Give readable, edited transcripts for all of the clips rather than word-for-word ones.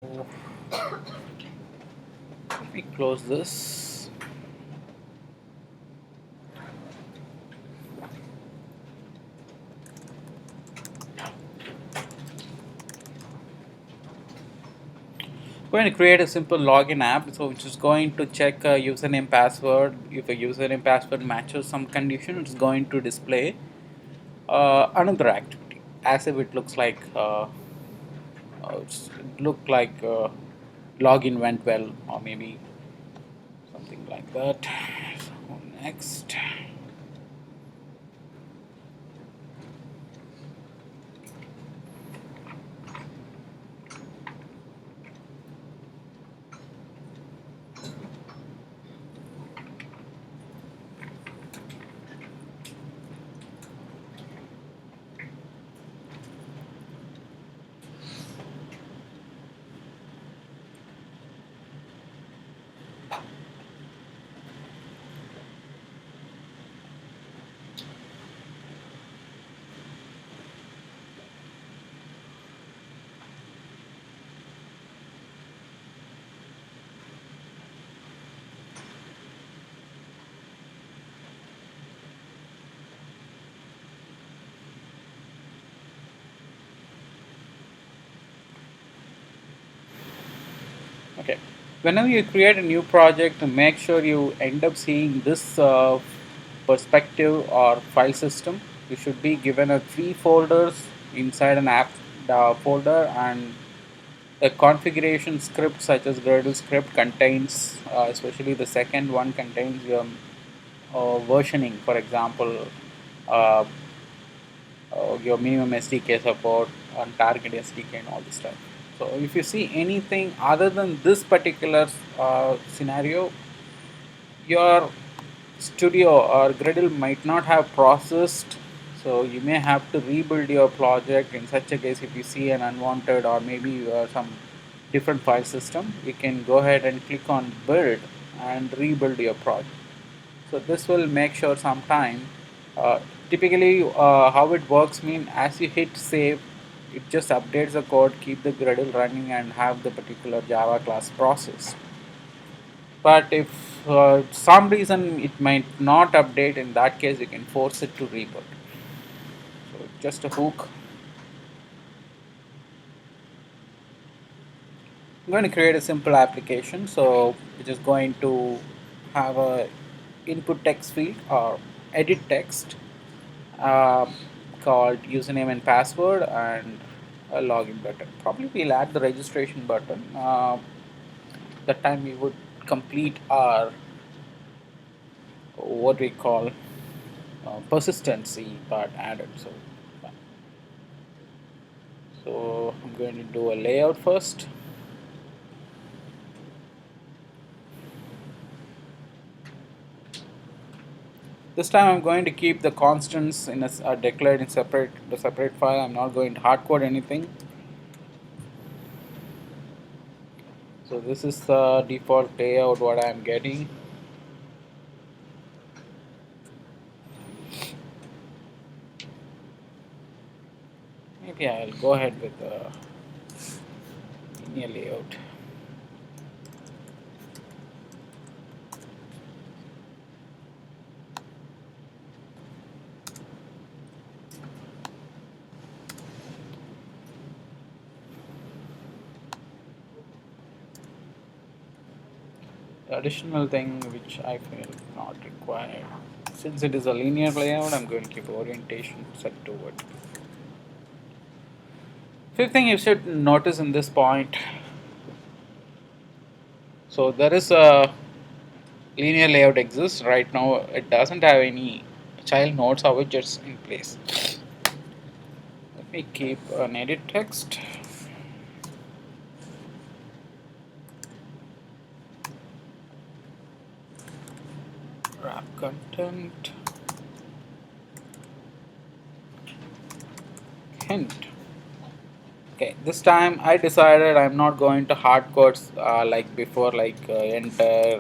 Let me close this. We're going to create a simple login app, so which is going to check username password. If a username password matches some condition, it's going to display another activity as if it looks like it looked like login went well, or maybe something like that. So next. Okay. Whenever you create a new project, make sure you end up seeing this perspective or file system. You should be given a 3 folders inside an app folder, and a configuration script such as Gradle script contains, especially the second one contains your versioning. For example, uh, your minimum SDK support on target SDK and all this stuff. So if you see anything other than this particular scenario, your studio or Gradle might not have processed. So you may have to rebuild your project. In such a case, if you see an unwanted or maybe some different file system, you can go ahead and click on build and rebuild your project. So this will make sure sometime. Typically, how it works mean as you hit save, it just updates the code, keep the Gradle running, and have the particular Java class processed. But if some reason it might not update, in that case you can force it to reboot. So just a hook. I'm going to create a simple application, so which is going to have a input text field or edit text uh, called username and password, and a login button. Probably we'll add the registration button. That time we would complete our what we call persistency part added. So I'm going to do a layout first. This time I'm going to keep the constants in a declared in the separate file. I'm not going to hardcode anything. So this is the default layout what I'm getting. Maybe I'll go ahead with the linear layout. The additional thing which I feel not required. Since it is a linear layout, I'm going to keep orientation set to it. Fifth thing you should notice in this point, so there is a linear layout exists right now. It doesn't have any child nodes or widgets in place. Let me keep an edit text. Wrap content. Hint. Okay, this time I decided I'm not going to hardcode like before, like enter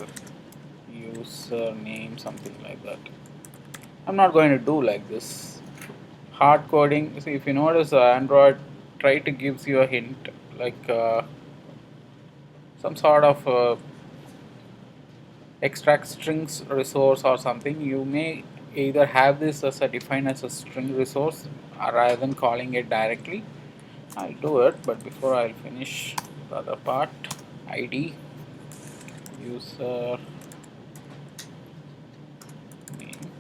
username, something like that. I'm not going to do like this. Hard coding. See, if you notice, Android try to gives you a hint like some sort of extract strings resource or something, you may either have this as a defined as a string resource rather than calling it directly. I'll do it, but before I'll finish the other part. ID, user name.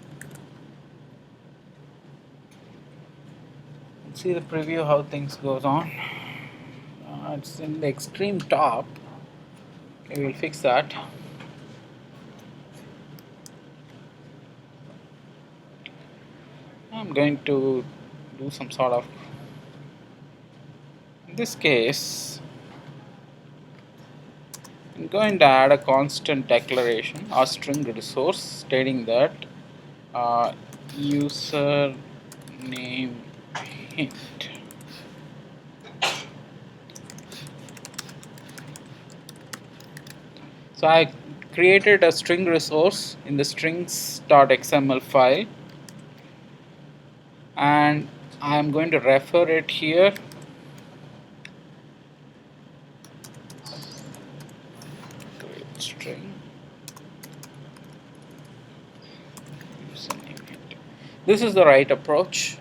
Let's see the preview how things goes on. It's in the extreme top. Okay, we'll fix that. I'm going to do some sort of, in this case, I'm going to add a constant declaration or string resource stating that uh, user name hint. So I created a string resource in the strings.xml file, and I'm going to refer it here. Create string username hint. This is the right approach.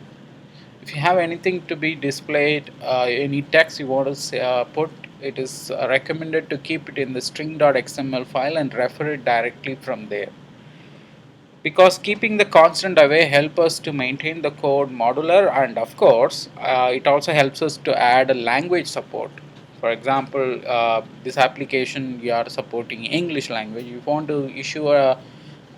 If you have anything to be displayed, any text you want to put, it is recommended to keep it in the string.xml file and refer it directly from there. Because keeping the constant away helps us to maintain the code modular, and of course it also helps us to add a language support. For example, this application you are supporting English language, you want to issue a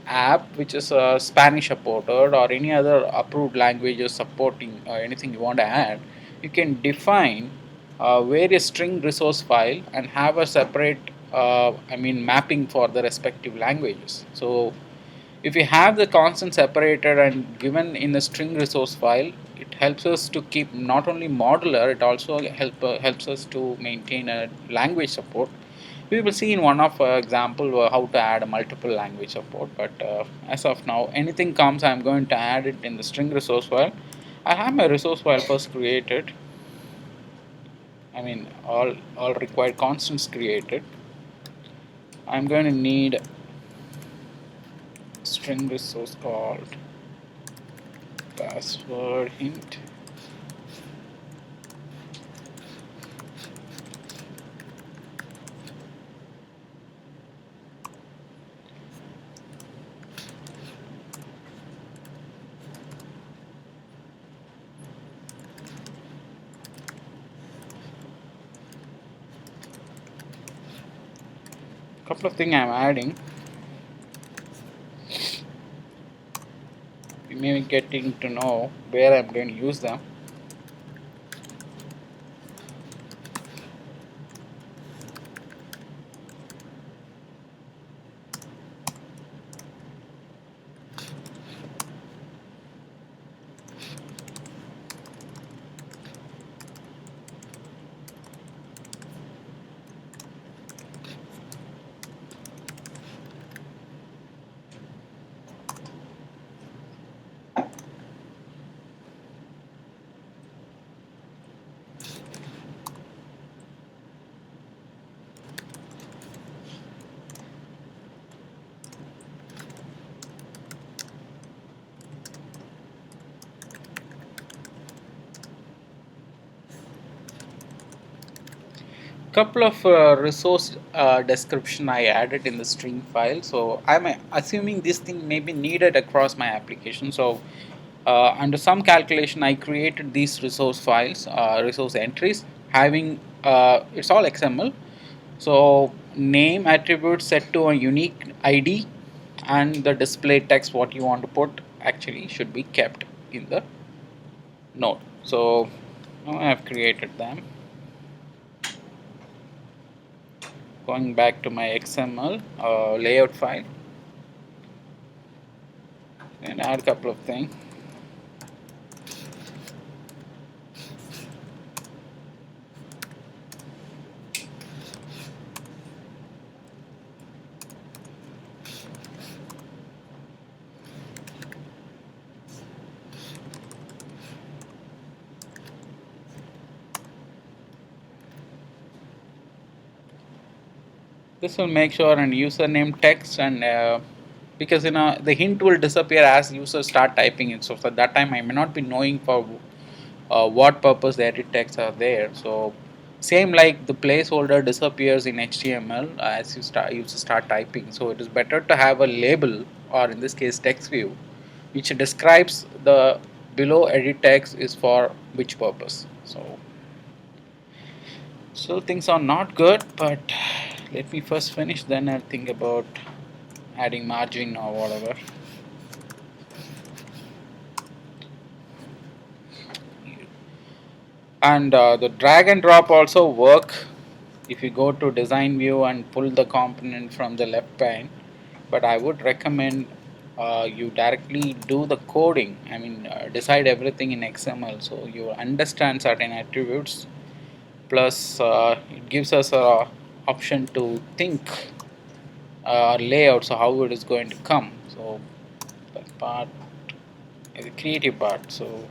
app which is Spanish supported or any other approved languages supporting anything you want to add, you can define various string resource file and have a separate mapping for the respective languages. So if we have the constant separated and given in the string resource file, it helps us to keep not only modular, it also helps us to maintain a language support. We will see in one of example how to add a multiple language support, but as of now, anything comes, I'm going to add it in the string resource file. I have my resource file first created. All required constants created. I'm going to need string resource called password hint. Couple of things I'm adding. You may be getting to know where I'm going to use them. Couple of resource description I added in the string file. So I'm assuming this thing may be needed across my application. So under some calculation, I created these resource files, resource entries, having it's all XML. So name attribute set to a unique ID, and the display text what you want to put actually should be kept in the node. So now I have created them. Going back to my XML layout file and add a couple of things. This will make sure an username text and because the hint will disappear as users start typing it. So for that time I may not be knowing for what purpose the edit text are there. So same like the placeholder disappears in HTML as users start typing. So it is better to have a label, or in this case text view, which describes the below edit text is for which purpose. So still things are not good, but let me first finish, then I'll think about adding margin or whatever. And the drag and drop also work if you go to design view and pull the component from the left pane, but I would recommend you directly do the coding. I mean, decide everything in XML so you understand certain attributes, plus it gives us a option to think layout, so how it is going to come. So that part is a creative part. So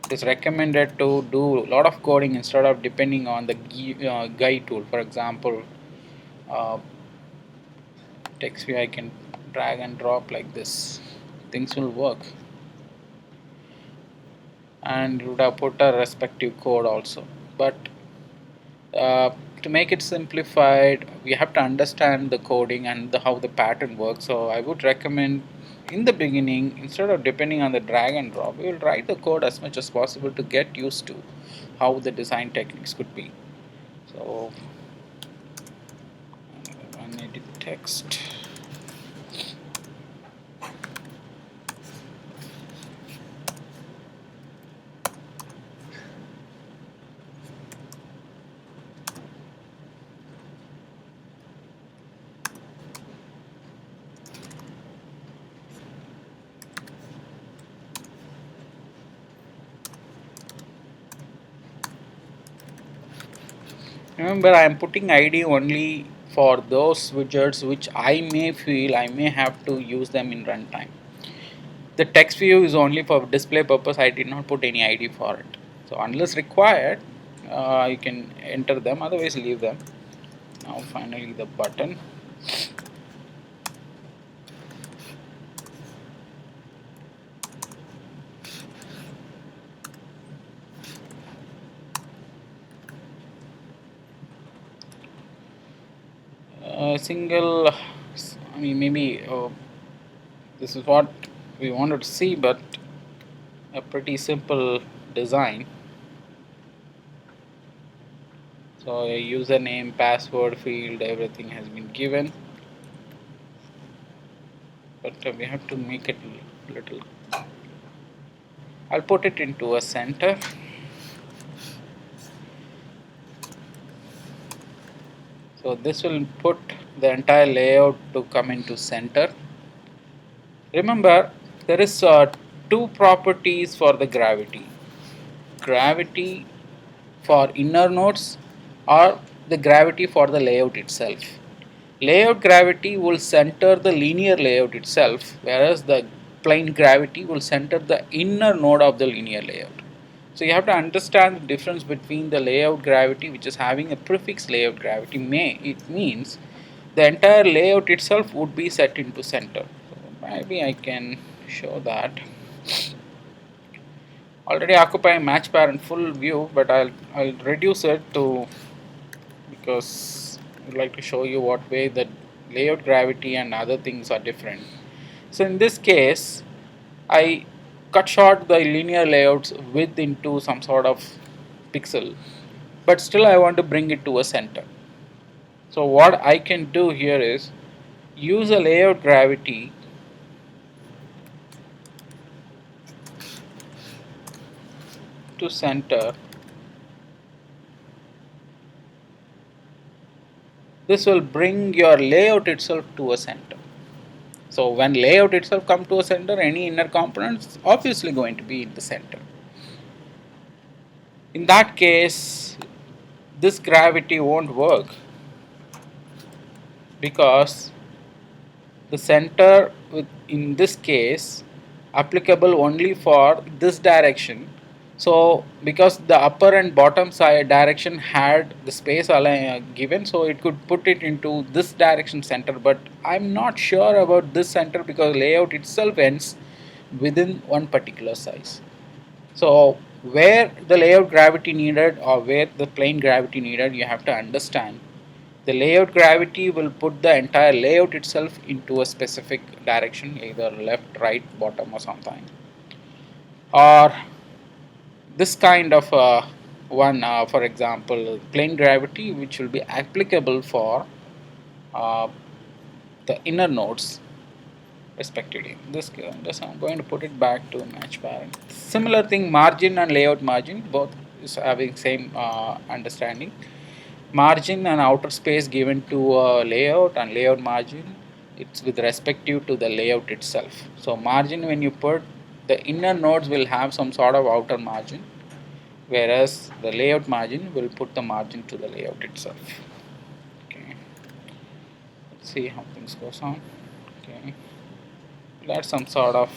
it is recommended to do a lot of coding instead of depending on the guide tool. For example, uh, text view I can drag and drop like this, things will work, and you would have put a respective code also. But uh, to make it simplified, we have to understand the coding and how the pattern works. So I would recommend in the beginning, instead of depending on the drag and drop, we will write the code as much as possible to get used to how the design techniques could be. So edit text. Remember, I am putting ID only for those widgets which I may feel I may have to use them in runtime. The text view is only for display purpose. I did not put any ID for it. So unless required, you can enter them. Otherwise, leave them. Now, finally, the button. Single. I mean, maybe this is what we wanted to see, but a pretty simple design. So a username, password field, everything has been given, but we have to make it little. I'll put it into a center. So this will put the entire layout to come into center. Remember, there is two properties for the gravity. Gravity for inner nodes or the gravity for the layout itself. Layout gravity will center the linear layout itself, whereas the plane gravity will center the inner node of the linear layout. So you have to understand the difference between the layout gravity, which is having a prefix layout gravity. It means the entire layout itself would be set into center. So maybe I can show that. Already occupy match parent full view, but I'll reduce it to, because I'd like to show you what way the layout gravity and other things are different. So in this case, I cut short the linear layouts width into some sort of pixel, but still I want to bring it to a center. So what I can do here is use a layout gravity to center. This will bring your layout itself to a center. So when layout itself come to a center, any inner component is obviously going to be in the center. In that case, this gravity won't work, because the center in this case applicable only for this direction So because the upper and bottom side direction had the space given, so it could put it into this direction center, but I'm not sure about this center because layout itself ends within one particular size. So where the layout gravity needed or where the plane gravity needed, you have to understand. The layout gravity will put the entire layout itself into a specific direction, either left, right, bottom or something. Or this kind of one, for example, plane gravity, which will be applicable for uh, the inner nodes respectively. This I'm going to put it back to match parent. Similar thing, margin and layout margin, both is having same understanding. Margin and outer space given to layout, and layout margin, it's with respective to the layout itself. So margin, when you put, the inner nodes will have some sort of outer margin, whereas the layout margin will put the margin to the layout itself. Okay, let's see how things goes on. Okay, let some sort of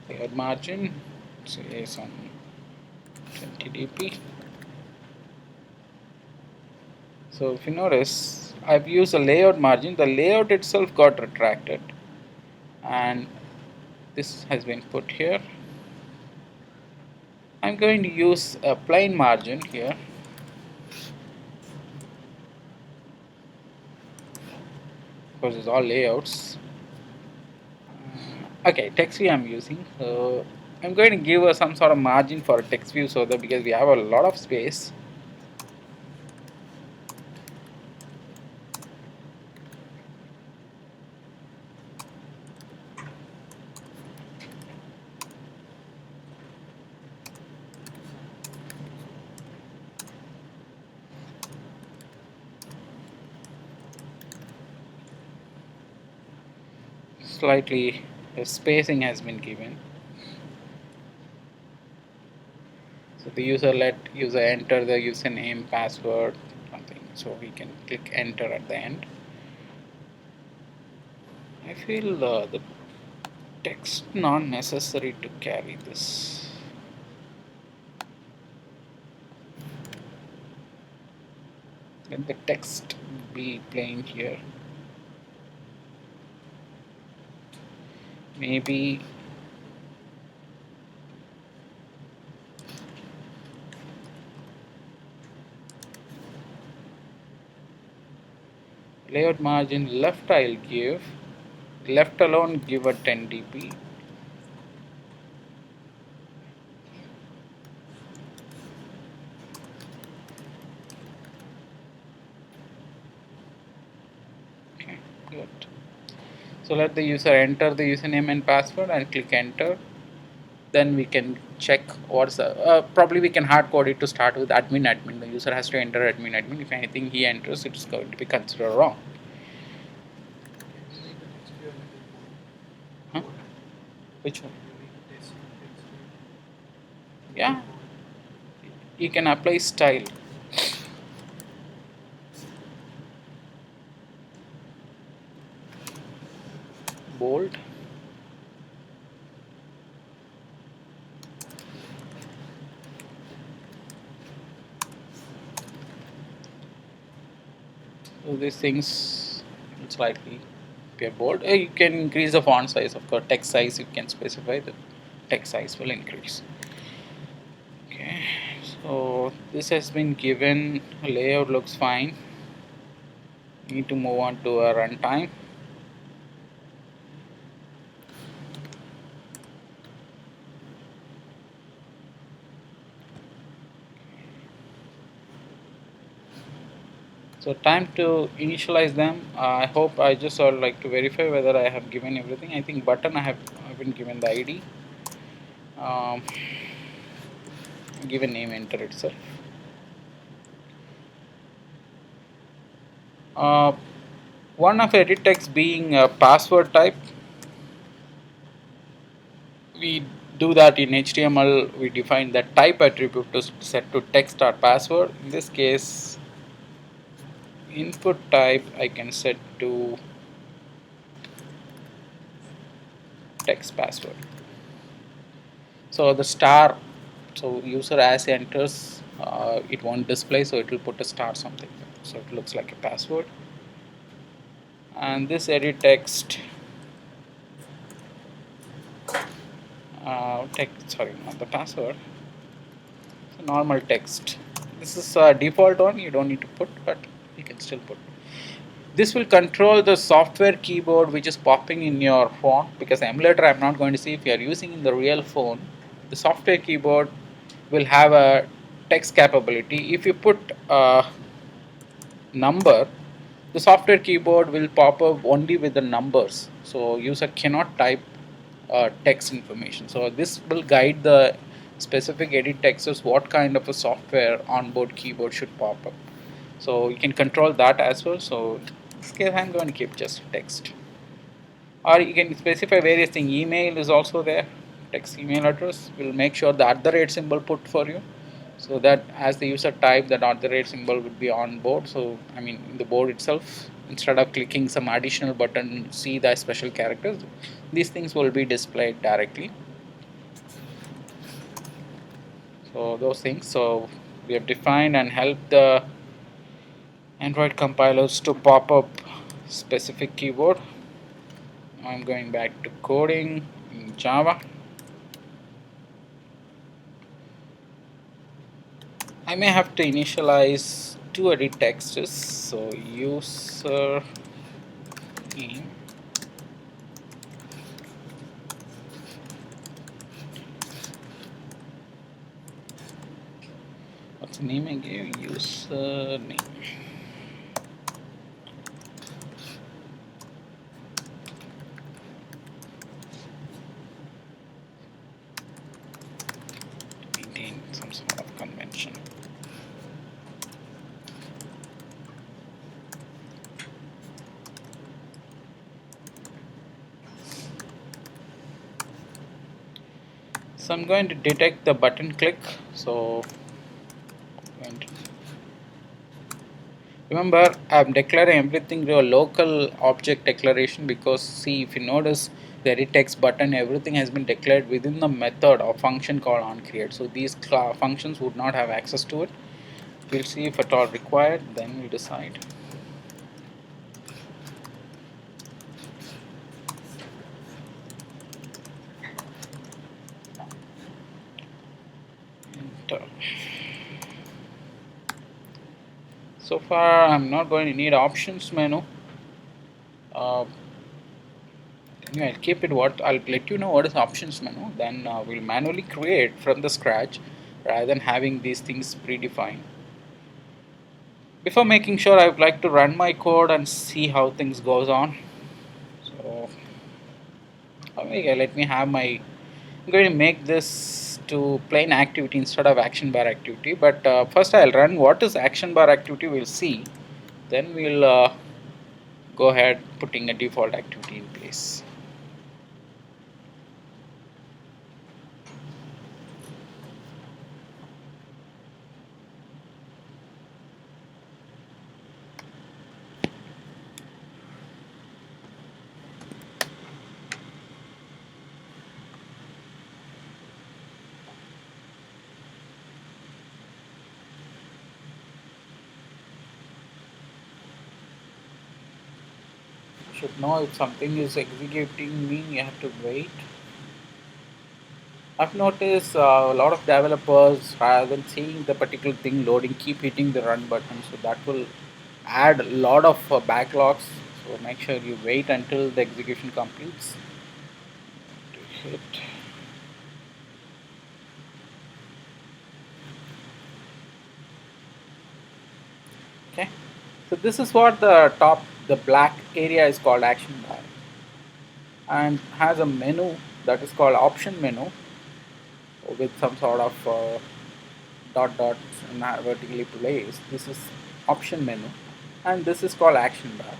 layout margin, say some 20 dp. So if you notice, I've used a layout margin, the layout itself got retracted, and this has been put here. I'm going to use a plain margin here because it's all layouts. Okay, text view I'm using. So I'm going to give some sort of margin for a text view, so that because we have a lot of space. Slightly spacing has been given. So the user let user enter the username, password, something. So we can click enter at the end. I feel the text not necessary to carry this. Let the text be plain here. Maybe layout margin left I'll give. Left alone give a 10 dp. Okay, good. So let the user enter the username and password and click enter. Then we can check what's the, probably we can hard code it to start with admin. The user has to enter admin. If anything he enters, it's going to be considered wrong. Huh? Which one? Yeah, you can apply style. Bold. So these things slightly appear bold. You can increase the font size, of course. Text size you can specify, the text size will increase. Okay, so this has been given. Layout looks fine. Need to move on to a runtime. So time to initialize them. I hope I just would like to verify whether I have given everything. I think button I've been given the ID. Given name enter itself. Uh, one of edit text being a password type. We do that in HTML. We define the type attribute to set to text or password. In this case, input type I can set to text password. So the star, so user as he enters, it won't display, so it will put a star something. So it looks like a password. And this edit text, sorry, not the password, it's a normal text. This is a default one, you don't need to put, but you can still put. This will control the software keyboard which is popping in your phone, because emulator I'm not going to see. If you are using in the real phone, the software keyboard will have a text capability. If you put a number, the software keyboard will pop up only with the numbers, so user cannot type text information. So this will guide the specific edit texts what kind of a software onboard keyboard should pop up. So you can control that as well. So in this case I'm going to keep just text, or you can specify various things. Email is also there, text email address. Will make sure the @ symbol put for you, so that as the user type, that @ symbol would be on board. So I mean in the board itself, instead of clicking some additional button, see the special characters, these things will be displayed directly. So those things, so we have defined and helped the Android compilers to pop up specific keyboard. I'm going back to coding in Java. I may have to initialize two edit texts. So user name, what's the name I gave? User name. Maintain some sort of convention. So I'm going to detect the button click. So remember, I'm declaring everything to a local object declaration, because see, if you notice the edit text button, everything has been declared within the method or function called onCreate. So these functions would not have access to it. We'll see if at all required, then we decide. Enter. So far I'm not going to need options menu. Anyway, I'll keep it what I'll let you know what is options menu, then we'll manually create from the scratch rather than having these things predefined. Before making sure, I would like to run my code and see how things goes on. So okay, let me have my, I'm going to make this to plain activity instead of action bar activity, but first I'll run what is action bar activity, we'll see, then we'll go ahead putting a default activity in place. Should know if something is executing mean you have to wait. I've noticed a lot of developers, rather than seeing the particular thing loading, keep hitting the run button, so that will add a lot of backlogs. So make sure you wait until the execution completes to hit. Okay, so this is what the top, the black area is called action bar, and has a menu that is called option menu with some sort of dots and vertically placed. This is option menu, and this is called action bar.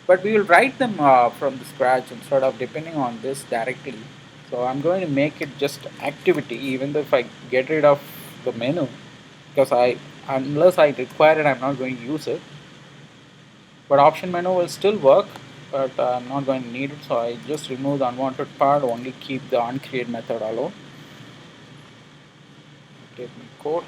But we will write them from the scratch instead of depending on this directly. So I'm going to make it just activity, even though if I get rid of the menu, because unless I require it, I'm not going to use it. But option menu will still work, but I'm not going to need it. So I just remove the unwanted part, only keep the onCreate method alone. statement code.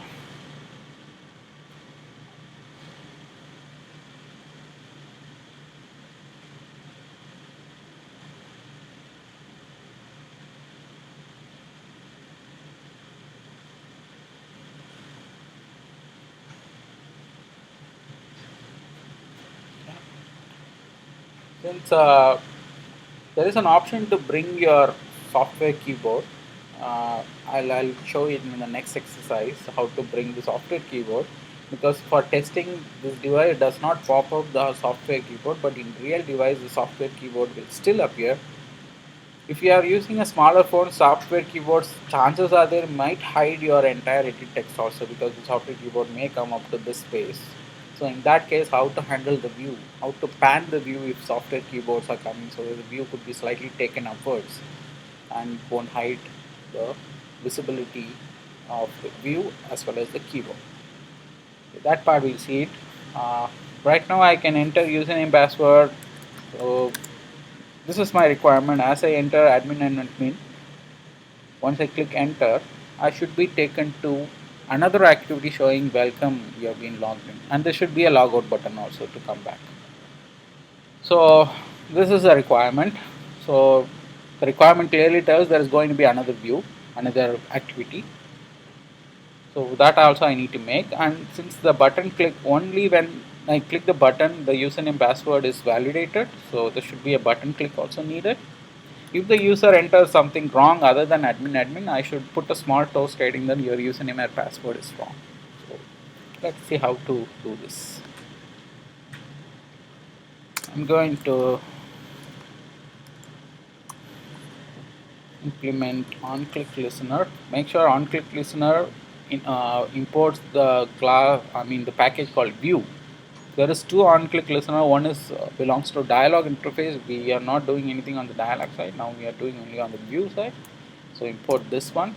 Since there is an option to bring your software keyboard, I'll show it in the next exercise how to bring the software keyboard, because for testing this device does not pop up the software keyboard, but in real device the software keyboard will still appear. If you are using a smaller phone, software keyboards, chances are there might hide your entire edit text also, because the software keyboard may come up to this space. So in that case, how to handle the view, how to pan the view if software keyboards are coming, so the view could be slightly taken upwards and won't hide the visibility of the view as well as the keyboard. So that part we'll see it. Uh, right now I can enter username password. So this is my requirement. As I enter admin and admin, once I click enter, I should be taken to another activity showing welcome, you have been logged in, and there should be a logout button also to come back. So this is a requirement. So the requirement clearly tells there is going to be another view, another activity. So that also I need to make, and since the button click only when I click the button, the username password is validated, so there should be a button click also needed. If the user enters something wrong other than admin, I should put a small toast stating that your username and password is wrong. So let's see how to do this. I'm going to implement on-click listener. Make sure on-click listener imports the class, the package called view. There is two on-click listener. One is belongs to dialog interface. We are not doing anything on the dialog side. Now we are doing only on the view side. So import this one.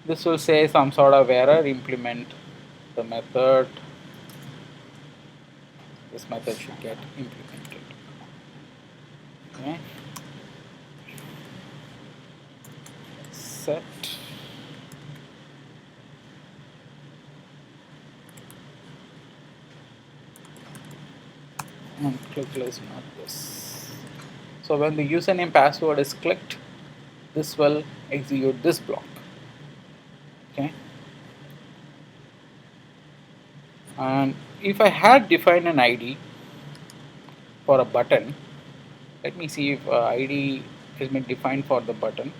This will say some sort of error. Implement the method. This method should get implemented. Okay. Set. And click listener this. So when the username password is clicked, this will execute this block. Okay. And if I had defined an ID for a button, let me see if ID has been defined for the button.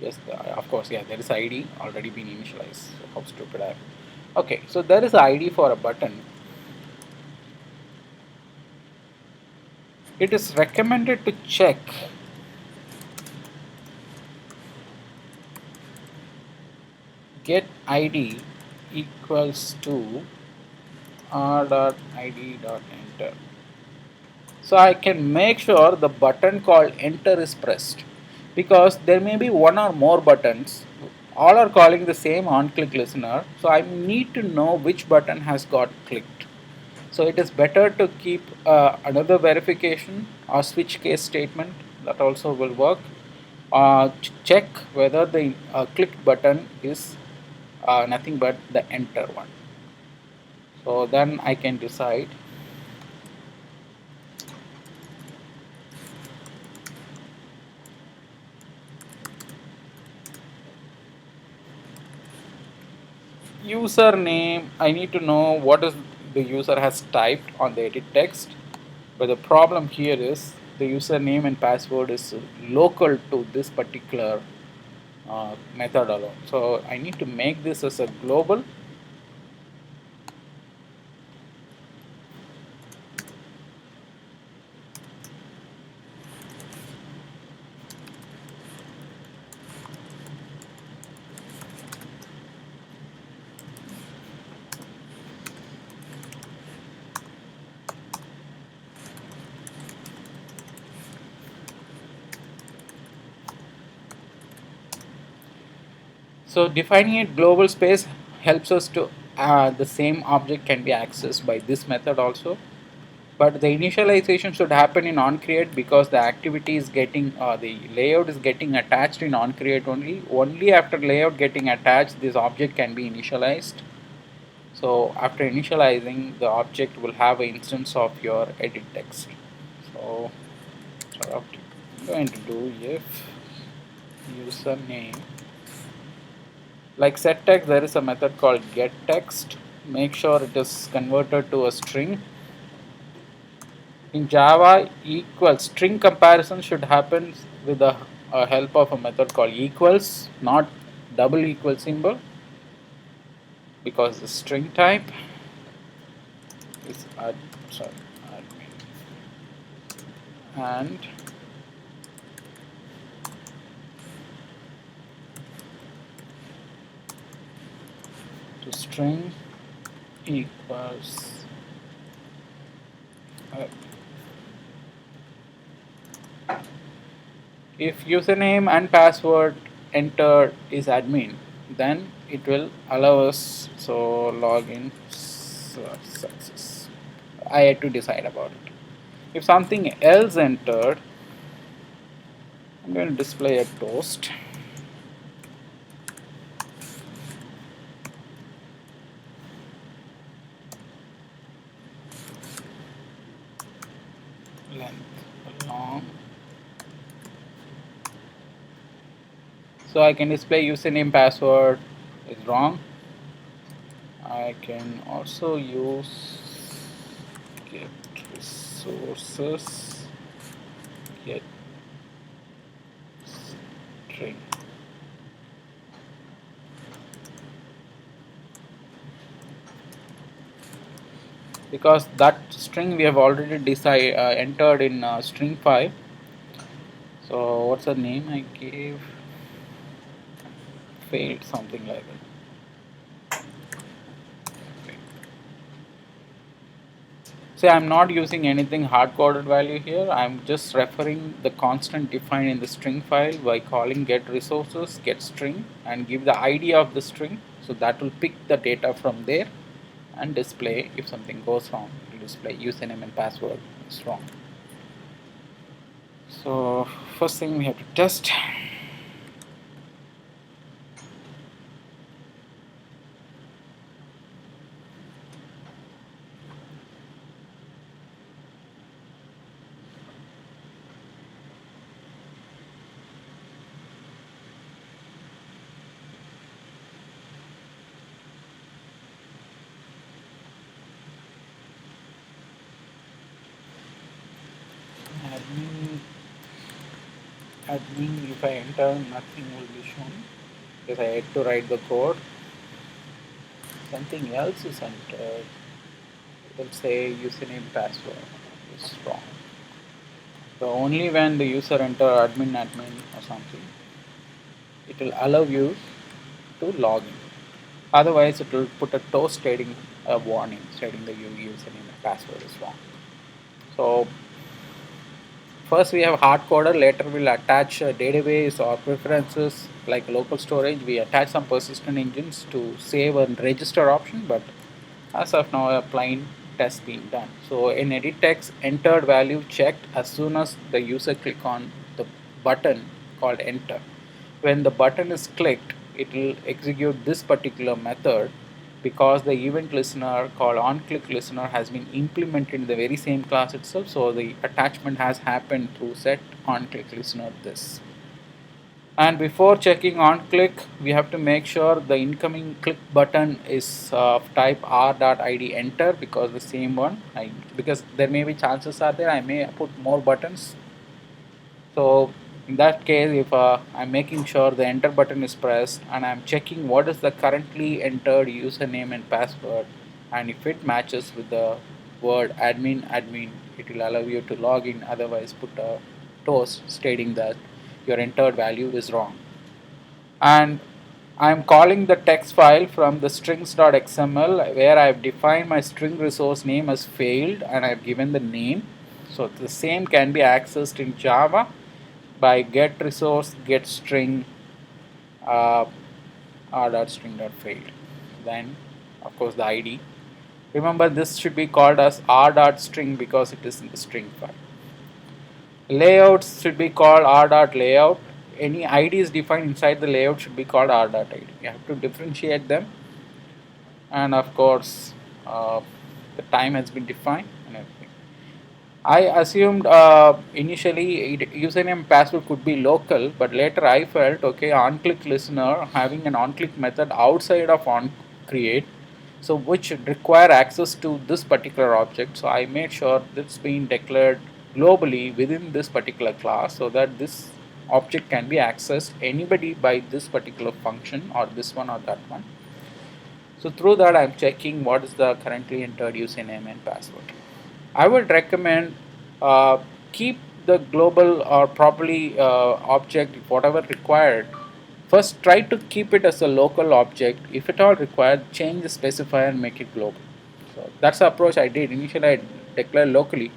Yes, of course, yeah, there is ID already been initialized. So how stupid I am. Okay, so there is ID for a button. It is recommended to check get ID equals to r.id.enter. So I can make sure the button called enter is pressed, because there may be one or more buttons, all are calling the same on-click listener, so I need to know which button has got clicked. So it is better to keep another verification or switch case statement, that also will work. To check whether the clicked button is nothing but the enter one. So then I can decide username. I need to know what is the user has typed on the edit text, but the problem here is the username and password is local to this particular method alone. So I need to make this as a global. So defining it global space helps us to the same object can be accessed by this method also. But the initialization should happen in onCreate because the activity is getting, the layout is getting attached in onCreate only. Only after layout getting attached, this object can be initialized. So after initializing, the object will have an instance of your edit text. So what I'm going to do, if username, like set text, there is a method called get text. Make sure it is converted to a string. In Java, equals string comparison should happen with the help of a method called equals, not double equal symbol, because the string type is sorry, and to string equals uh, if username and password entered is admin, then it will allow us so login success. I had to decide about it. If something else entered, I'm going to display a toast. Length long. So I can display username password is wrong. I can also use get resources, get string. Because that string we have already entered in string 5. So what's the name I gave? Failed, something like that. See, I'm not using anything hard-coded value here. I'm just referring the constant defined in the string file by calling get resources, get string, and give the ID of the string. So that will pick the data from there and display. If something goes wrong, it will display username and password is wrong. So first thing we have to test. Admin, admin, if I enter, nothing will be shown because I had to write the code. Something else is entered. Let's say username password is wrong. So only when the user enter admin or something, it will allow you to log in. Otherwise, it will put a toast stating a warning stating that your username and password is wrong. So first we have hard coder, later we'll attach a database or preferences like local storage. We attach some persistent engines to save and register option, but as of now a plain test being done. So in edit text, entered value checked as soon as the user click on the button called enter. When the button is clicked, it will execute this particular method because the event listener called onClick listener has been implemented in the very same class itself. So the attachment has happened through set onClick listener this. And before checking onClick, we have to make sure the incoming click button is of type r.id enter because the same one. Because there may be chances are there I may put more buttons. So in that case, if I'm making sure the enter button is pressed and I'm checking what is the currently entered username and password, and if it matches with the word admin, it will allow you to log in. Otherwise, put a toast stating that your entered value is wrong. And I'm calling the text file from the strings.xml where I've defined my string resource name as failed and I've given the name. So the same can be accessed in Java by get resource get string r.string.failed. Then of course the ID. Remember, this should be called as r.string because it is in the string file. Layouts should be called r.layout. Any IDs defined inside the layout should be called r.id. You have to differentiate them, and of course, the time has been defined and everything. I assumed initially username password could be local, but later I felt okay, on-click listener having an on-click method outside of on-create, so which require access to this particular object. So I made sure that's being declared globally within this particular class, so that this object can be accessed anybody by this particular function or this one or that one. So through that I'm checking what is the currently entered username and password. I would recommend keep the global or properly object whatever required. First, try to keep it as a local object. If at all required, change the specifier and make it global. So that's the approach I did. Initially, I declared locally.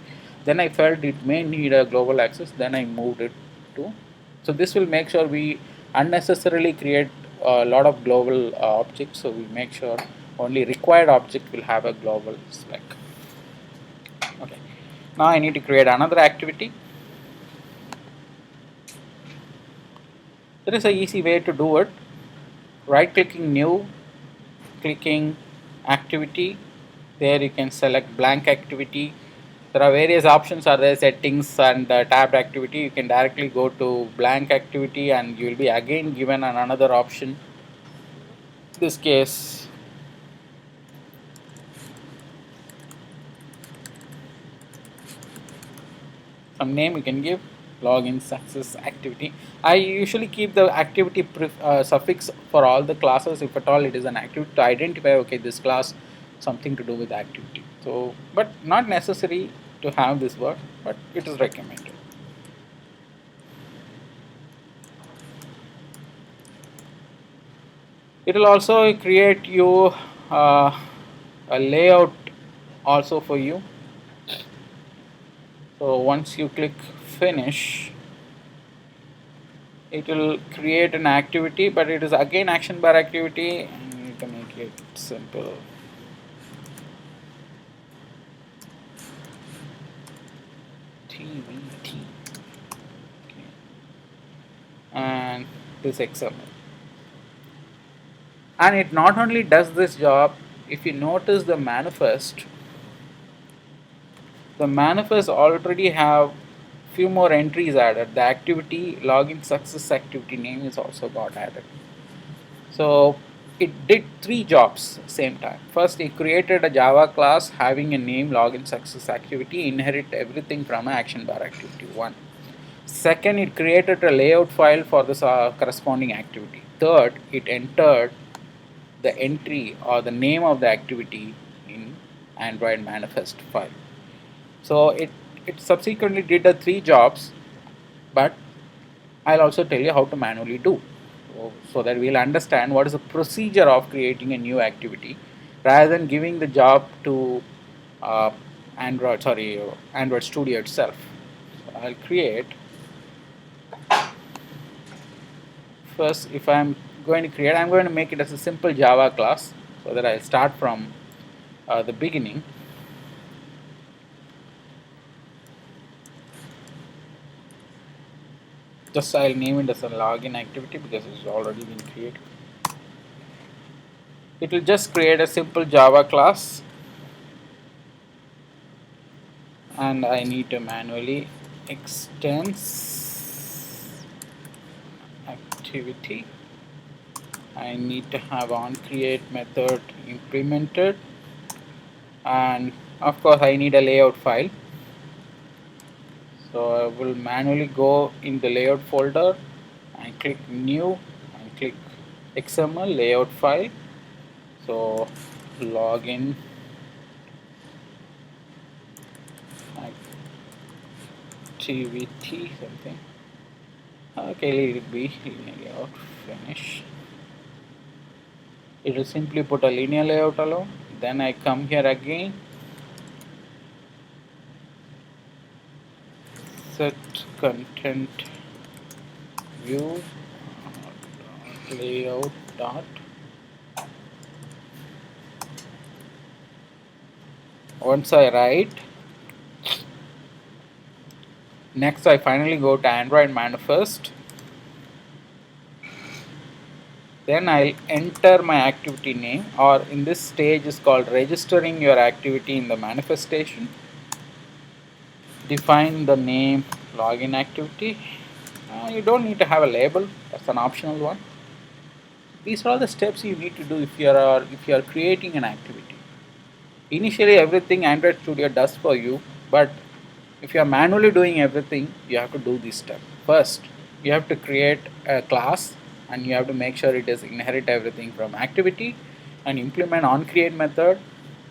Then I felt it may need a global access. Then I moved it to. So this will make sure we unnecessarily create a lot of global objects. So we make sure only required object will have a global spec. Okay. Now I need to create another activity. There is an easy way to do it. Right clicking new, clicking activity. There you can select blank activity. There are various options are there, settings and tabbed activity. You can directly go to blank activity and you will be again given another option. In this case, some name you can give, login success activity. I usually keep the activity suffix for all the classes if at all it is an activity to identify okay this class something to do with activity. So but not necessary to have this word, but it is recommended. It will also create you a layout also for you. So once you click finish, it will create an activity, but it is again action bar activity. I need to make it simple. TVT. Okay. And this XML. And it not only does this job, if you notice the manifest already have few more entries added. The activity login success activity name is also got added. So it did three jobs same time. First, it created a Java class having a name login success activity, inherit everything from action bar activity 1. Second, it created a layout file for this corresponding activity. Third, it entered the entry or the name of the activity in AndroidManifest file. So it subsequently did the three jobs, but I'll also tell you how to manually do. So that we'll understand what is the procedure of creating a new activity rather than giving the job to uh, Android Studio itself. So I'll create first. If I'm going to create, I'm going to make it as a simple Java class so that I'll start from the beginning. Just I'll name it as a login activity because it's already been created. It will just create a simple Java class, and I need to manually extends activity. I need to have on create method implemented, and of course I need a layout file. So I will manually go in the layout folder and click new and click XML layout file. So login activity something. Okay, let it be linear layout finish. It will simply put a linear layout alone. Then I come here again, set content view layout dot Once I write, next I finally go to AndroidManifest. Then I'll enter my activity name, or in this stage is called registering your activity in the manifestation. Define the name login activity. You don't need to have a label, that's an optional one. These are all the steps you need to do if you are creating an activity. Initially everything Android Studio does for you, but if you are manually doing everything, you have to do this step. First, you have to create a class and you have to make sure it is inherit everything from activity and implement onCreate method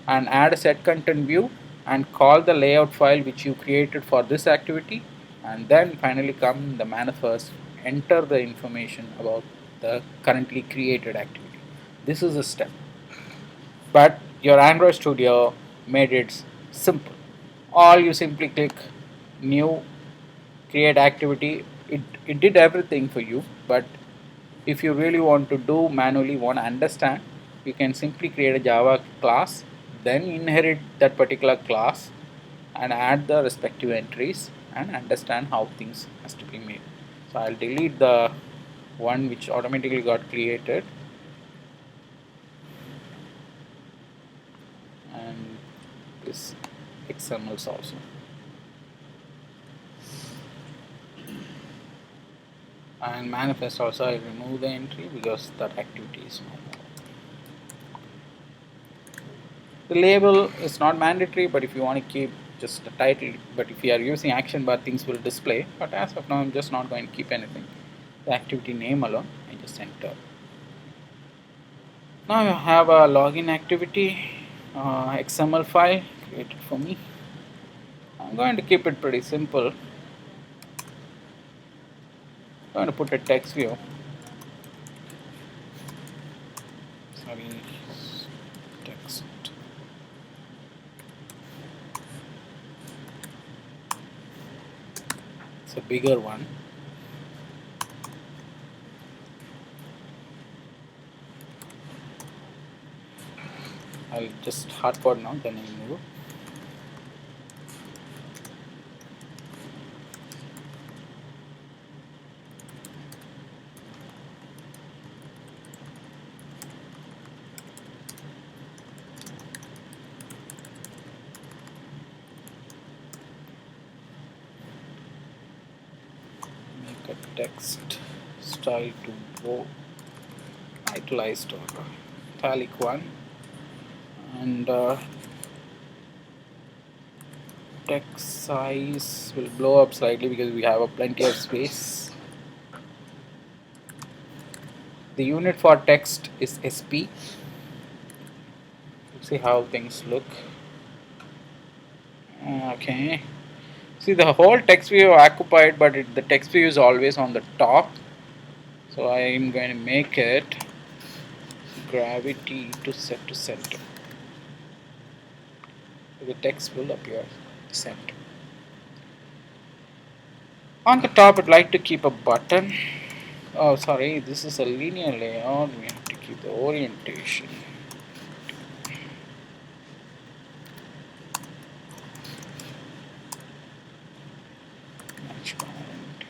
and add a set content view and call the layout file which you created for this activity, and then finally come the manifest, enter the information about the currently created activity. This is a step. But your Android Studio made it simple. All you simply click new, create activity. It did everything for you, but if you really want to do manually, want to understand, you can simply create a Java class, then inherit that particular class and add the respective entries and understand how things has to be made. So I'll delete the one which automatically got created, and this XMLs also. And manifest also I remove the entry because that activity is no more. The label is not mandatory, but if you want to keep just the title, but if you are using action bar, things will display. But as of now, I'm just not going to keep anything. The activity name alone, I just enter. Now I have a login activity XML file created for me. I'm going to keep it pretty simple. I'm going to put a text view. Sorry, text. It's a bigger one. I'll just hardcode now, then I'll move. Make a text style to go itemized or italic one, and text size will blow up slightly because we have a plenty of space. The unit for text is SP. See how things look. Okay. See, the whole text view occupied, but the text view is always on the top. So I am going to make it gravity to set to center. So the text will appear center. On the top, I'd like to keep a button. Oh, sorry, this is a linear layout. We have to keep the orientation. Match bound.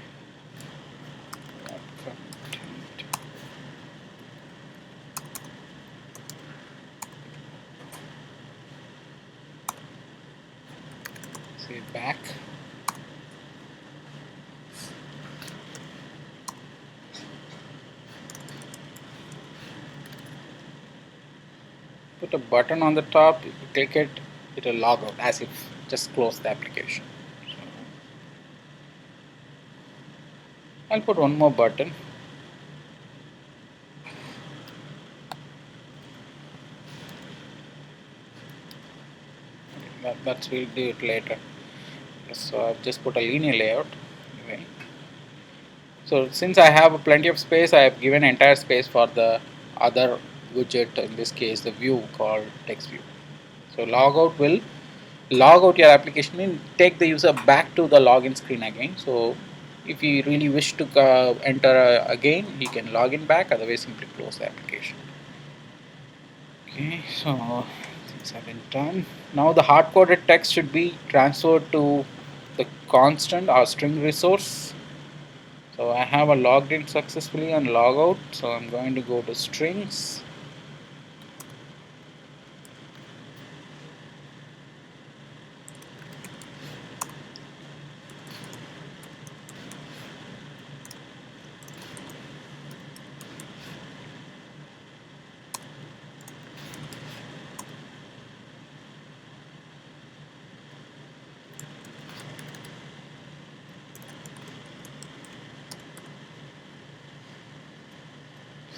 Content. Say back. Put a button on the top. If you click it, it will log out as if just close the application. So I'll put one more button. That's we'll do it later. So I've just put a linear layout. Okay. So since I have plenty of space, I have given entire space for the other widget, in this case the view called text view. So logout will log out your application and take the user back to the login screen again. So if you really wish to enter again, you can log in back, otherwise simply close the application. Okay, so It's having done. Now the hard-coded text should be transferred to the constant or string resource. So I have a logged in successfully and log out. So I'm going to go to strings.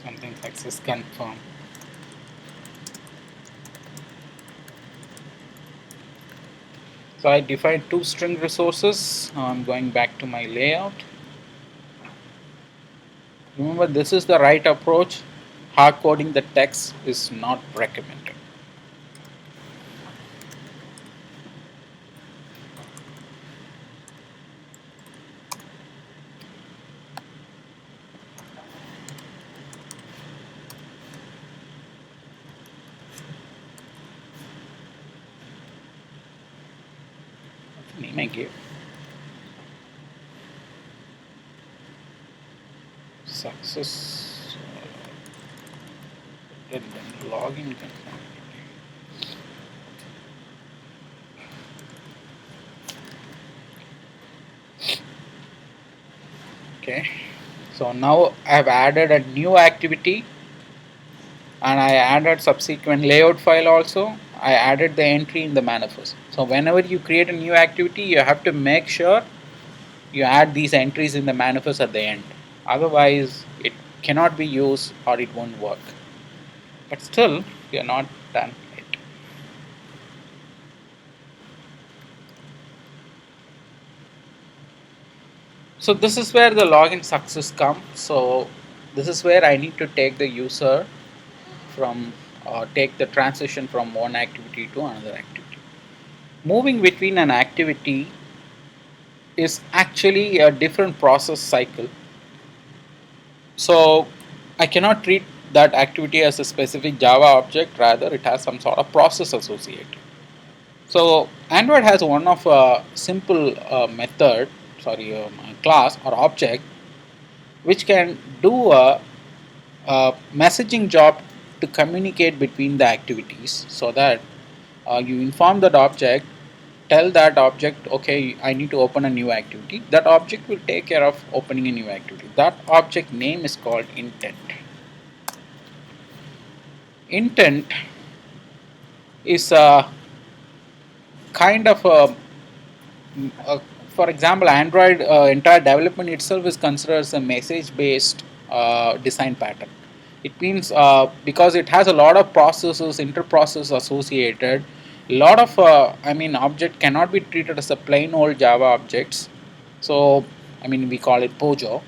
Something success confirm. So I defined two string resources. Now I'm going back to my layout. Remember, this is the right approach. Hard coding the text is not recommended. What name I gave? Success. Then login confirm. Okay. So now I have added a new activity and I added subsequent layout file also. I added the entry in the manifest. So whenever you create a new activity, you have to make sure you add these entries in the manifest at the end. Otherwise, it cannot be used or it won't work. But still, we are not done yet. So this is where the login success comes. So this is where I need to take the user from take the transition from one activity to another activity. Moving between an activity is actually a different process cycle. So I cannot treat that activity as a specific Java object, rather it has some sort of process associated. So Android has one of a simple class or object which can do a messaging job to communicate between the activities, so that you inform that object, tell that object, okay, I need to open a new activity. That object will take care of opening a new activity. That object name is called intent. Intent is a kind of a for example, Android entire development itself is considered as a message based design pattern. It means because it has a lot of processes, interprocess associated, a lot of object cannot be treated as a plain old Java objects. So we call it Pojo.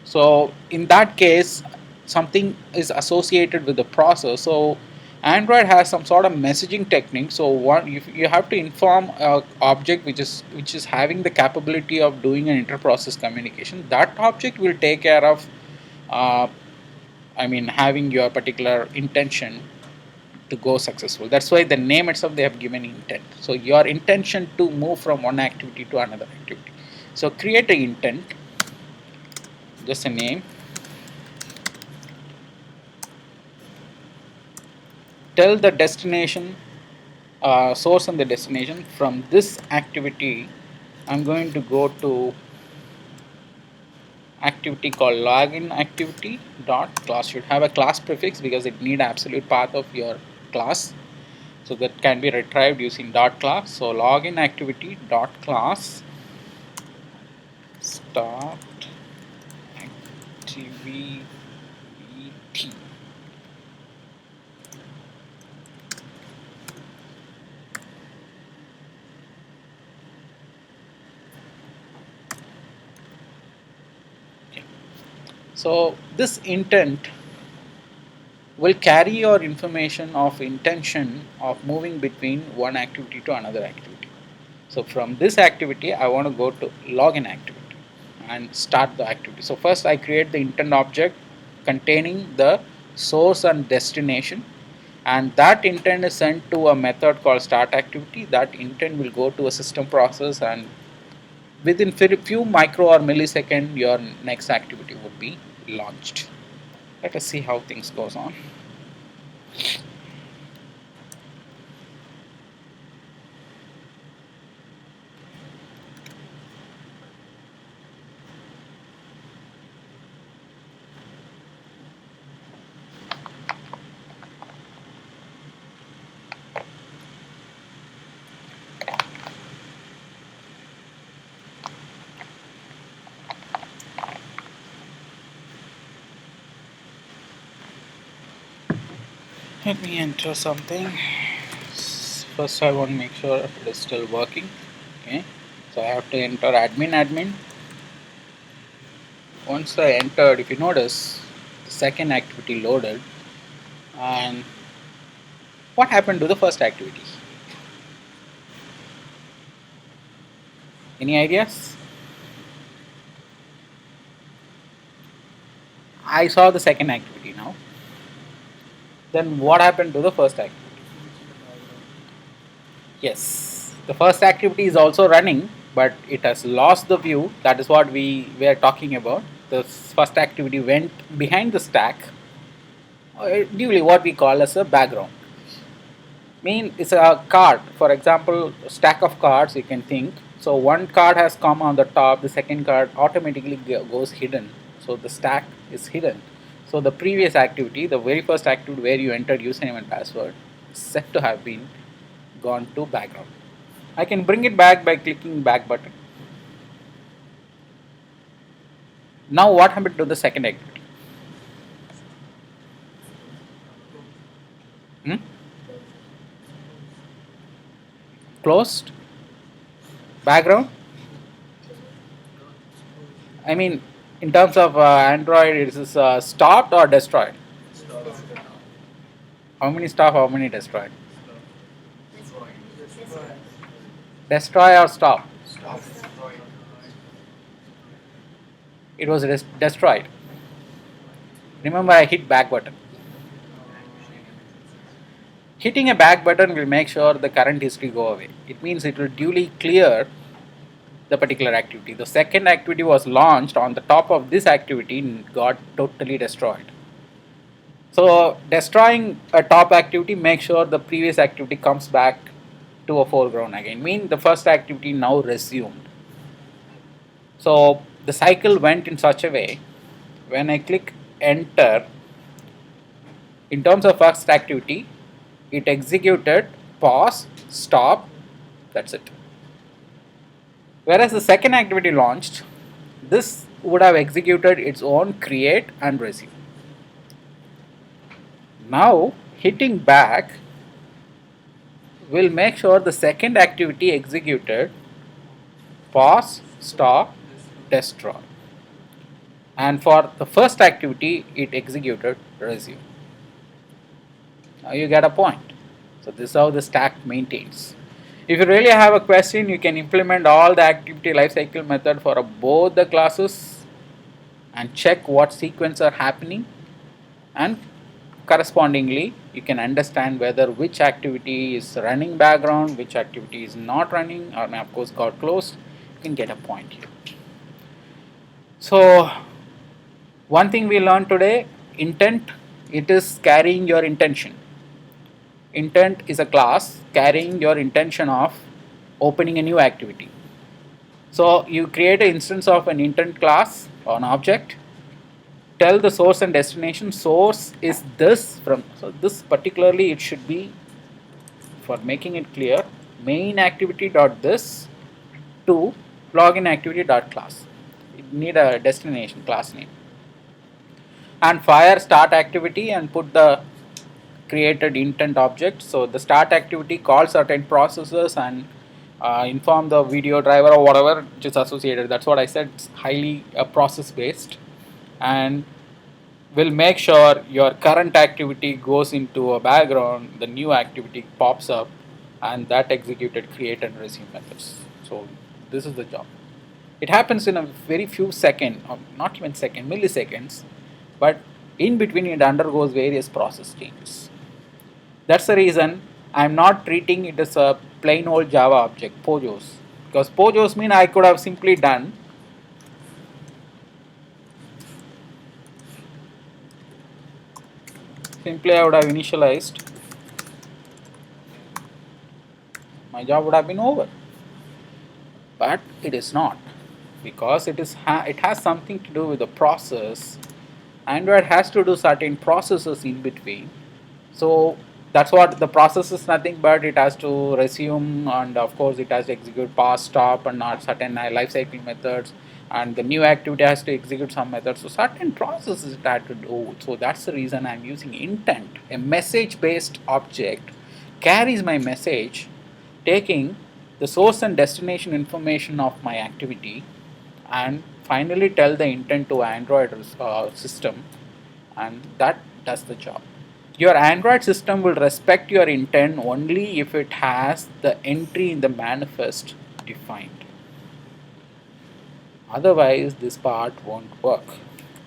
So in that case, something is associated with the process. So Android has some sort of messaging technique. So you have to inform a object which is having the capability of doing an interprocess communication. That object will take care of uh, having your particular intention to go successful. That's why the name itself they have given intent. So your intention to move from one activity to another activity. So create an intent, just a name. Tell the destination, source and the destination. From this activity, I'm going to go to activity called login activity dot class. Should have a class prefix because it need absolute path of your class. So that can be retrieved using dot class. So login activity dot class start activity. Okay. So this intent will carry your information of intention of moving between one activity to another activity. So from this activity, I want to go to login activity and start the activity. So first I create the intent object containing the source and destination, and that intent is sent to a method called start activity. That intent will go to a system process, and within few micro or millisecond your next activity would be launched. Let us see how things goes on. Let me enter something. First I want to make sure it is still working. Okay, so I have to enter admin. Once I entered, if you notice, the second activity loaded. And what happened to the first activity? Any ideas? I saw the second activity now. Then what happened to the first activity? Yes, the first activity is also running, but it has lost the view. That is what we were talking about. The first activity went behind the stack, duly what we call as a background. Mean it's a card. For example, stack of cards you can think. So one card has come on the top, the second card automatically goes hidden. So the stack is hidden. So the previous activity, the very first activity where you entered username and password, is set to have been gone to background. I can bring it back by clicking back button. Now what happened to the second activity? Hmm? Closed? Background? I mean, in terms of Android, it is stopped or destroyed? How many stop, how many destroyed? Destroy or stop? It was destroyed. Remember, I hit back button. Hitting a back button will make sure the current history go away. It means it will duly clear the particular activity. The second activity was launched on the top of this activity and got totally destroyed. So destroying a top activity makes sure the previous activity comes back to a foreground again. Mean the first activity now resumed. So the cycle went in such a way, when I click enter, in terms of first activity, it executed, pause, stop, that's it. Whereas the second activity launched, this would have executed its own create and resume. Now hitting back will make sure the second activity executed, pause, stop, destroy. And for the first activity, it executed resume. Now you get a point. So this is how the stack maintains. If you really have a question, you can implement all the activity lifecycle method for both the classes and check what sequence are happening, and correspondingly you can understand whether which activity is running background, which activity is not running, or of course got closed. You can get a point here. So one thing we learned today, intent, it is carrying your intention. Intent is a class carrying your intention of opening a new activity. So you create an instance of an intent class or an object, tell the source and destination. Source is this from, so this particularly it should be, for making it clear, main activity dot this to login activity dot class. You need a destination class name. And fire start activity and put the created intent object. So the start activity calls certain processes and inform the video driver or whatever which is associated. That's what I said, it's highly process based, and will make sure your current activity goes into a background, the new activity pops up, and that executed create and resume methods. So this is the job. It happens in a very few seconds, or not even second, milliseconds, but in between it undergoes various process changes. That's the reason I'm not treating it as a plain old Java object, POJOs. Because POJOs mean I could have simply done, simply I would have initialized, my job would have been over. But it is not, because it has something to do with the process. Android has to do certain processes in between. So that's what the process is, nothing but it has to resume, and of course it has to execute pass, stop, and not certain life cycle methods, and the new activity has to execute some methods. So certain processes it had to do. So that's the reason I'm using intent. A message based object carries my message, taking the source and destination information of my activity, and finally tell the intent to Android system, and that does the job. Your Android system will respect your intent only if it has the entry in the manifest defined. Otherwise, this part won't work.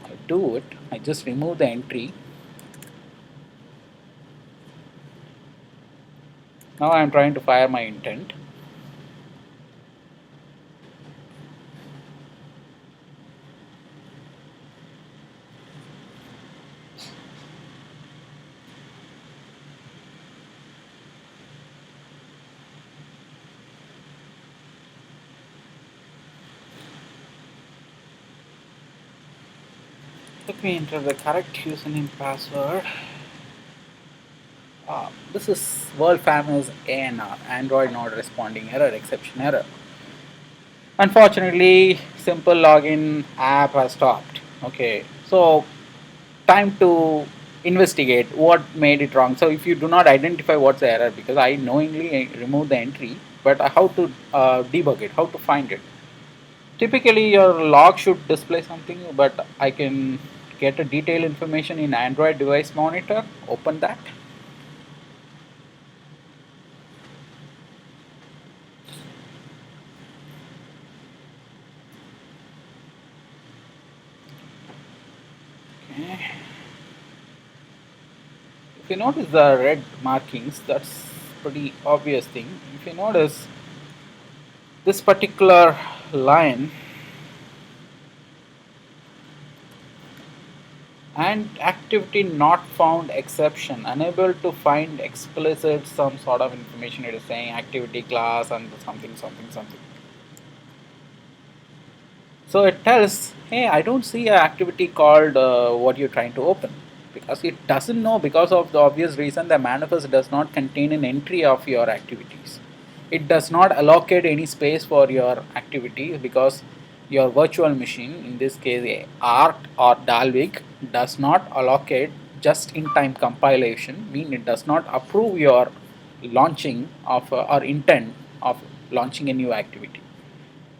I do it, I just remove the entry. Now I am trying to fire my intent. Let me enter the correct username password. This is world famous ANR, Android not responding error, exception error. Unfortunately, simple login app has stopped. Okay, so time to investigate what made it wrong. So if you do not identify what's the error, because I knowingly remove the entry, but how to debug it, how to find it. Typically your log should display something, but I can get a detailed information in Android device monitor. Open that. Okay. If you notice the red markings, that's pretty obvious thing. If you notice this particular line, and activity not found exception, unable to find explicit some sort of information, it is saying activity class and something something something. So it tells, hey, I don't see an activity called what you're trying to open, because it doesn't know, because of the obvious reason the manifest does not contain an entry of your activities. It does not allocate any space for your activity, because your virtual machine, in this case ART or Dalvik, does not allocate just in time compilation, mean it does not approve your launching of or intent of launching a new activity,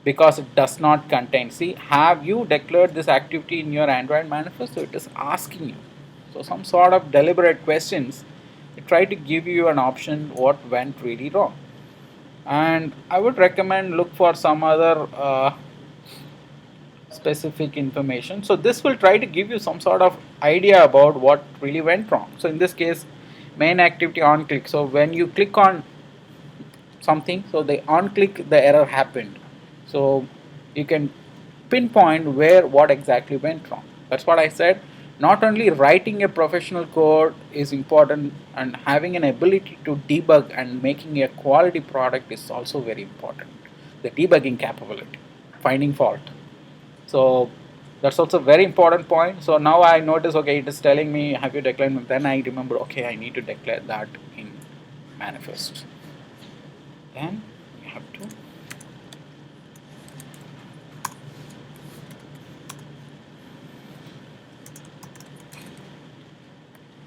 because it does not contain. See, have you declared this activity in your Android manifest? So it is asking you. So some sort of deliberate questions. It try to give you an option what went really wrong. And I would recommend look for some other specific information. So this will try to give you some sort of idea about what really went wrong. So in this case, main activity on click. So when you click on something, so the on click the error happened. So you can pinpoint where what exactly went wrong. That's what I said. Not only writing a professional code is important, and having an ability to debug and making a quality product is also very important. The debugging capability, finding fault. So that's also a very important point. So now I notice, okay, it is telling me have you declared, then I remember, okay, I need to declare that in manifest. Then we have to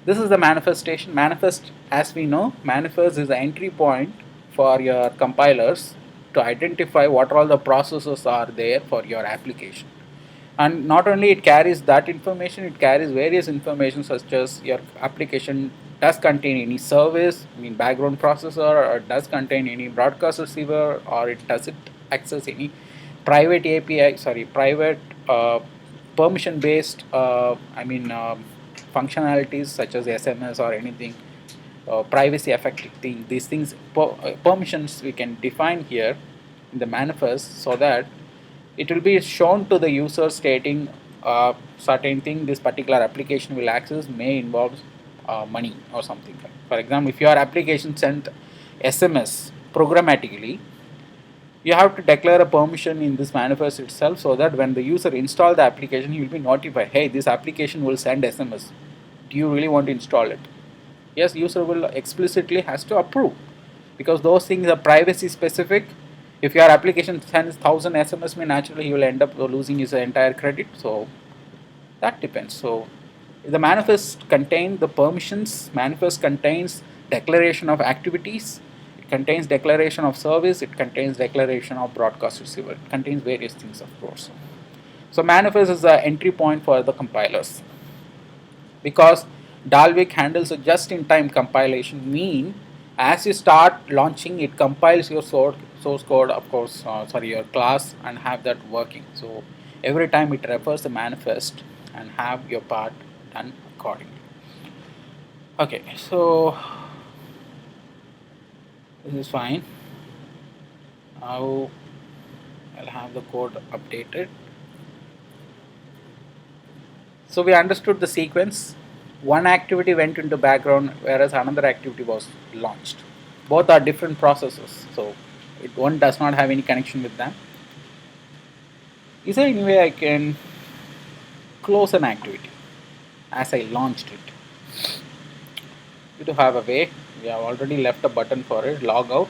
this is the manifestation. Manifest, as we know, manifest is the entry point for your compilers to identify what all the processes are there for your application. And not only it carries that information, it carries various information such as your application does contain any service, I mean background processor, or does contain any broadcast receiver, or it does it access any private API, sorry, private permission based, functionalities such as SMS or anything. privacy affecting thing. These things, permissions we can define here in the manifest, so that it will be shown to the user stating certain thing this particular application will access may involve money or something. For example, if your application sent SMS programmatically, you have to declare a permission in this manifest itself, so that when the user install the application, he will be notified, hey, this application will send SMS, do you really want to install it? Yes, user will explicitly has to approve, because those things are privacy specific. If your application sends 1000 SMS, naturally he will end up losing his entire credit. So that depends. So the manifest contains the permissions. Manifest contains declaration of activities. It contains declaration of service. It contains declaration of broadcast receiver. It contains various things, of course. So manifest is the entry point for the compilers, because Dalvik handles a just-in-time compilation, mean as you start launching, it compiles your source code, of course, your class, and have that working. So every time it refers the manifest and have your part done accordingly. Okay, so this is fine. Now I'll have the code updated. So we understood the sequence. One activity went into background, whereas another activity was launched. Both are different processes, so one does not have any connection with them. Is there any way I can close an activity as I launched it? We do have a way. We have already left a button for it, log out.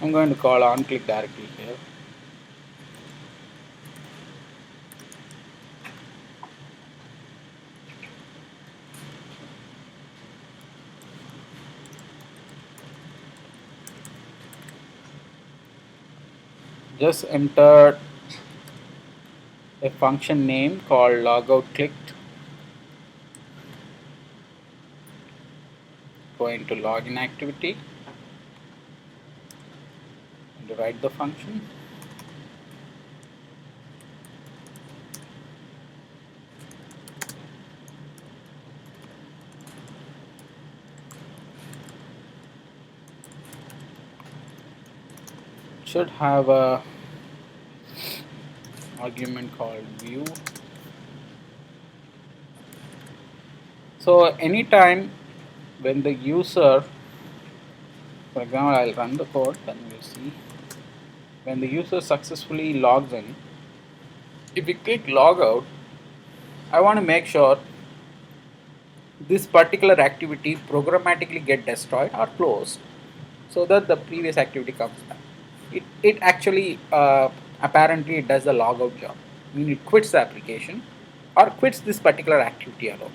I'm going to call on click directly here. Just enter a function name called logout clicked. Go into login activity and write the function. Should have a argument called view. So anytime when the user, for example, I'll run the code, then we'll see. When the user successfully logs in, if we click log out, I want to make sure this particular activity programmatically get destroyed or closed, so that the previous activity comes back. It actually apparently it does the logout job. I mean, it quits the application or quits this particular activity alone.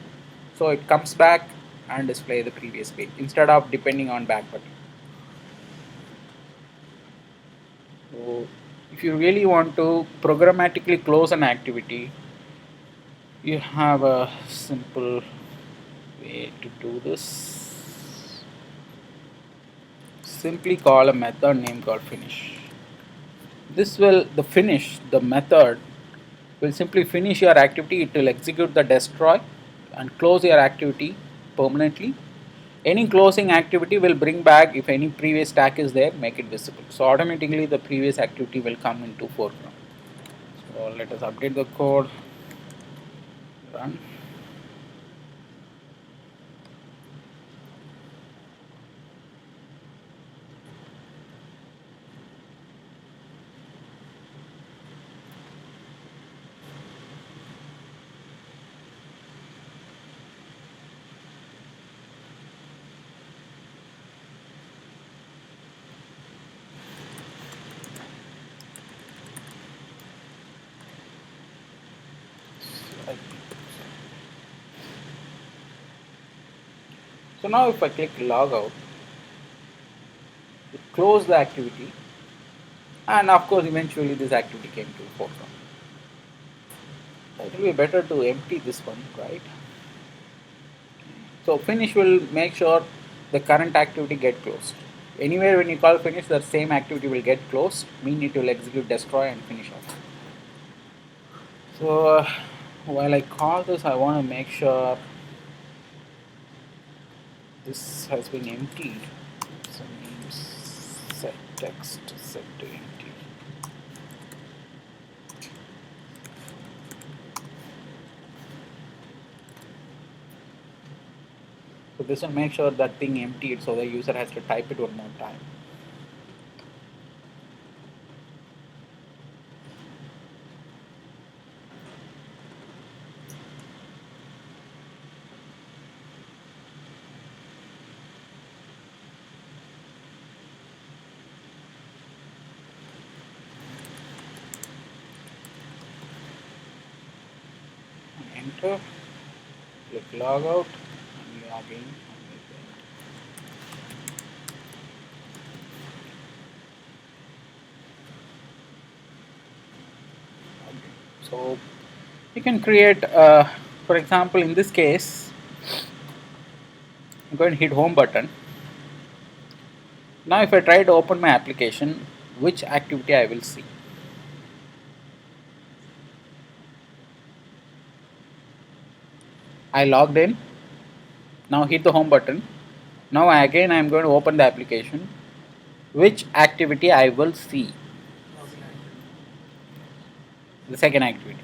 So it comes back and display the previous page instead of depending on back button. So if you really want to programmatically close an activity, you have a simple way to do this. Simply call a method name called finish. This will, the method will simply finish your activity. It will execute the destroy and close your activity permanently. Any closing activity will bring back, if any previous stack is there, make it visible. So automatically the previous activity will come into foreground. So let us update the code, run. So now if I click log out, it close the activity, and of course eventually this activity came to foreground. It will be better to empty this one, right? So finish will make sure the current activity get closed. Anywhere when you call finish, the same activity will get closed, mean it will execute destroy and finish off. So while I call this, I want to make sure this has been emptied. So names set text set to empty. So this will make sure that thing emptied, so the user has to type it one more time. Enter, click logout, and log in. So you can create, for example, in this case, I'm going to hit home button. Now if I try to open my application, which activity I will see? I logged in. Now hit the home button. Now again I am going to open the application. Which activity I will see? The second activity.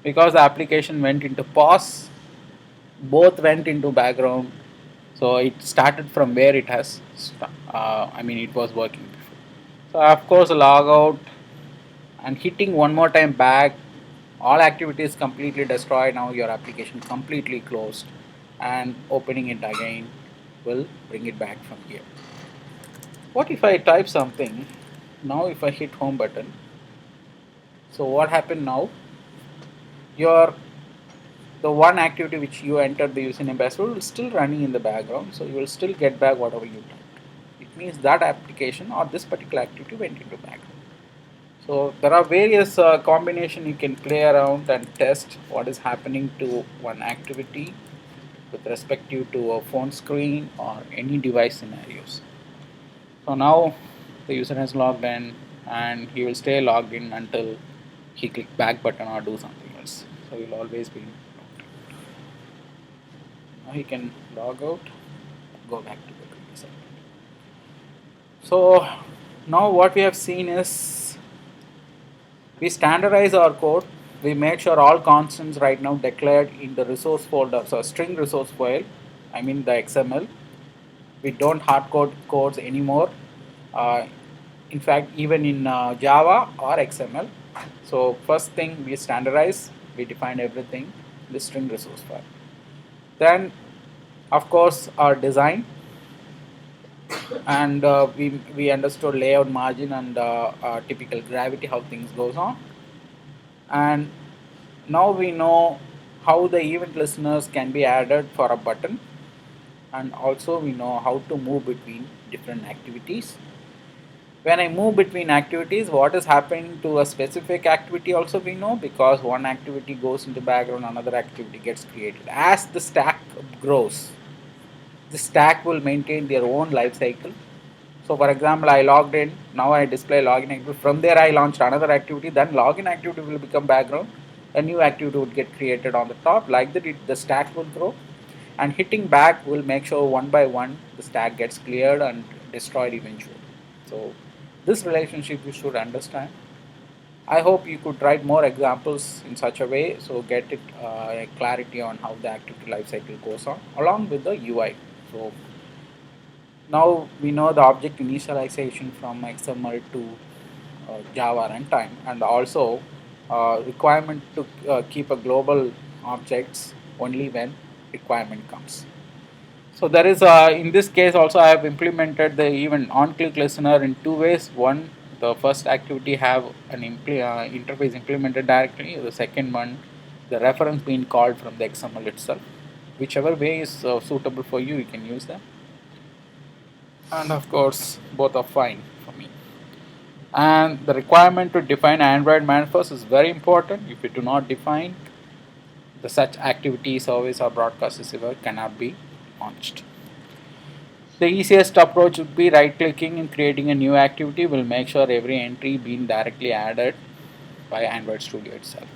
Because the application went into pause, both went into background. So it started from where it has, it was working before. So of course log out and hitting one more time back, all activities completely destroyed. Now your application completely closed, and opening it again will bring it back from here. What if I type something? Now if I hit home button, so what happened now? Your the one activity which you entered the username password will still running in the background, so you will still get back whatever you typed. It means that application or this particular activity went into background. So there are various combination you can play around and test what is happening to one activity with respective to a phone screen or any device scenarios. So now the user has logged in and he will stay logged in until he click back button or do something else. So he will always be logged in. Now he can log out, go back to the previous activity. So now what we have seen is we standardize our code. We made sure all constants right now declared in the resource folder, so string resource file, I mean the XML. We don't hard code codes anymore. Uh, in fact, even in Java or XML. So first thing we standardize, we define everything, the string resource file. Then, of course, our design, and we understood layout, margin, and typical gravity, how things goes on. And now we know how the event listeners can be added for a button, and also we know how to move between different activities. When I move between activities, what is happening to a specific activity also we know, because one activity goes into background, another activity gets created. As the stack grows, the stack will maintain their own life cycle. So for example, I logged in, now I display login activity. From there I launched another activity, then login activity will become background. A new activity would get created on the top. Like that, the stack will grow. And hitting back will make sure one by one the stack gets cleared and destroyed eventually. So this relationship you should understand. I hope you could write more examples in such a way, so get it clarity on how the activity lifecycle goes on along with the UI. So now we know the object initialization from XML to Java runtime, and also requirement to keep a global objects only when requirement comes. So there is in this case also I have implemented the even on-click listener in two ways. One, the first activity have an interface implemented directly. The second one, the reference being called from the XML itself. Whichever way is suitable for you, you can use them. And of course, both are fine for me. And the requirement to define AndroidManifest is very important. If you do not define, the such activity, service, or broadcast receiver cannot be launched. The easiest approach would be right clicking and creating a new activity will make sure every entry being directly added by Android Studio itself.